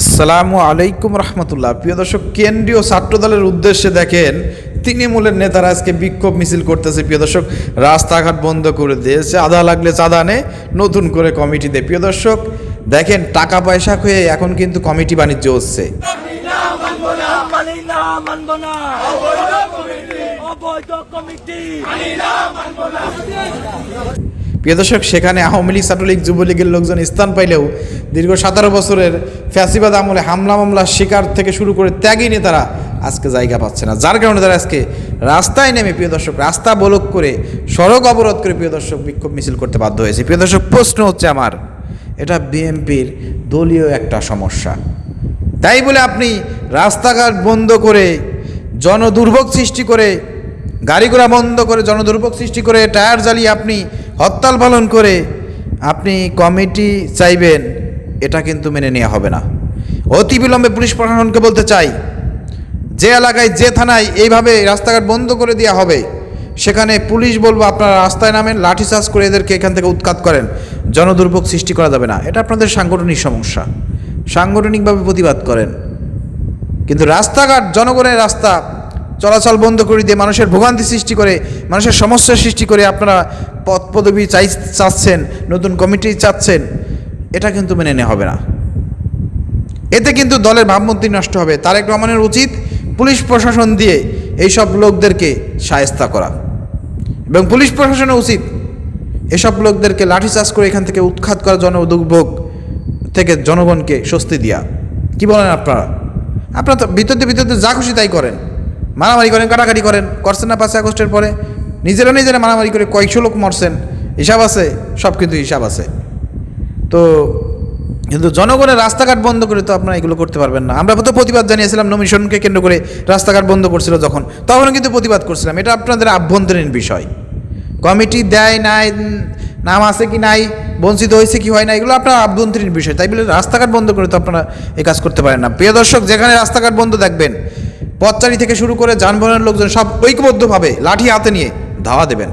আসসালামু আলাইকুম রহমতুল্লাহ। প্রিয় দর্শক, কেন্দ্রীয় ছাত্র দলের উদ্দেশ্যে দেখেন তৃণমূলের নেতারা আজকে বিক্ষোভ মিছিল করতেছে। প্রিয় দর্শক, রাস্তাঘাট বন্ধ করে দিয়েছে, আধা লাগলে চাঁদা নে, নতুন করে কমিটি দেয়। প্রিয় দর্শক দেখেন, টাকা পয়সা হয়ে এখন কিন্তু কমিটি বাণিজ্য হচ্ছে। প্রিয় দর্শক, সেখানে আওয়ামী লীগ, ছাত্রলীগ, যুবলীগের লোকজন স্থান পাইলেও দীর্ঘ 17 বছরের ফ্যাসিবাদ আমলে হামলা মামলার শিকার থেকে শুরু করে ত্যাগী নেতারা আজকে জায়গা পাচ্ছে না, যার কারণে তারা আজকে রাস্তায় নেমে প্রিয় দর্শক রাস্তা ব্লক করে, সড়ক অবরোধ করে প্রিয় দর্শক বিক্ষোভ মিছিল করতে বাধ্য হয়েছে। প্রিয় দর্শক, প্রশ্ন হচ্ছে আমার, এটা বিএনপির দলীয় একটা সমস্যা, তাই বলে আপনি রাস্তাঘাট বন্ধ করে, জনদুর্ভোগ সৃষ্টি করে, গাড়ি ঘোড়া বন্ধ করে, জনদুর্ভোগ সৃষ্টি করে, টায়ার জ্বালিয়ে আপনি হরতাল পালন করে আপনি কমিটি চাইবেন, এটা কিন্তু মেনে নেওয়া হবে না। অতিবিলম্বে পুলিশ প্রশাসনকে বলতে চাই, যে এলাকায়, যে থানায় এইভাবে রাস্তাঘাট বন্ধ করে দেওয়া হবে, সেখানে পুলিশ বলবো আপনারা রাস্তায় নামেন, লাঠিচার্জ করে এদেরকে এখান থেকে উৎখাত করেন, জনদুর্ভোগ সৃষ্টি করা যাবে না। এটা আপনাদের সাংগঠনিক সমস্যা, সাংগঠনিকভাবে প্রতিবাদ করেন। কিন্তু রাস্তাঘাট, জনগণের রাস্তা চলাচল বন্ধ করে দিয়ে মানুষের ভোগান্তি সৃষ্টি করে, মানুষের সমস্যার সৃষ্টি করে আপনারা পদ পদবি চাচ্ছেন, নতুন কমিটি চাচ্ছেন, এটা কিন্তু মেনে নেওয়া হবে না। এতে কিন্তু দলের ভাবমূর্তি নষ্ট হবে। তারেক রহমানের উচিত পুলিশ প্রশাসন দিয়ে এইসব লোকদেরকে শায়েস্তা করা, এবং পুলিশ প্রশাসনের উচিত এসব লোকদেরকে লাঠিচার্জ করে এখান থেকে উৎখাত করা, জনদুর্ভোগ থেকে জনগণকে স্বস্তি দেওয়া। কি বলেন আপনারা? আপনারা তো ভিতরতে যা খুশি তাই করেন, মারামারি করেন, কাটাকাটি করেন, করছেন না 5 আগস্টের পরে? নিজেরা মারামারি করে কয়েকশো লোক মরছেন, হিসাব আছে, সব কিন্তু হিসাব আছে। কিন্তু জনগণের রাস্তাঘাট বন্ধ করে তো আপনারা এগুলো করতে পারবেন না। আমরা তো প্রতিবাদ জানিয়েছিলাম, নমিনেশনকে কেন্দ্র করে রাস্তাঘাট বন্ধ করছিল যখন, তখনও কিন্তু প্রতিবাদ করছিলাম। এটা আপনাদের আভ্যন্তরীণ বিষয়। কমিটি দেয় নাই, নাম আছে কি নাই, বঞ্চিত হয়েছে কি হয় না, এগুলো আপনার আভ্যন্তরীণ বিষয়। তাই বলে রাস্তাঘাট বন্ধ করে তো আপনারা এই কাজ করতে পারেন না। প্রিয় দর্শক, যেখানে রাস্তাঘাট বন্ধ দেখবেন, পথচারী থেকে শুরু করে যানবাহনের লোকজন সব ঐক্যবদ্ধভাবে লাঠি হাতে নিয়ে ধাওয়া দেবেন,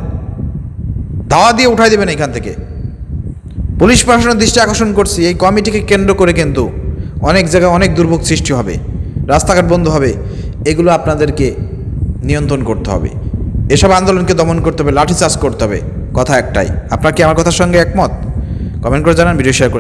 ধাওয়া দিয়ে উঠাই দেবেন এখান থেকে। পুলিশ প্রশাসনের দৃষ্টি আকর্ষণ করছি, এই কমিটিকে কেন্দ্র করে কিন্তু অনেক জায়গায় অনেক দুর্ভোগ সৃষ্টি হবে, রাস্তাঘাট বন্ধ হবে। এগুলো আপনাদেরকে নিয়ন্ত্রণ করতে হবে, এসব আন্দোলনকে দমন করতে হবে, লাঠিচার্জ করতে হবে। কথা একটাই। আপনার কি আমার কথার সঙ্গে একমত? কমেন্ট করে জানান, ভিডিও শেয়ার করে।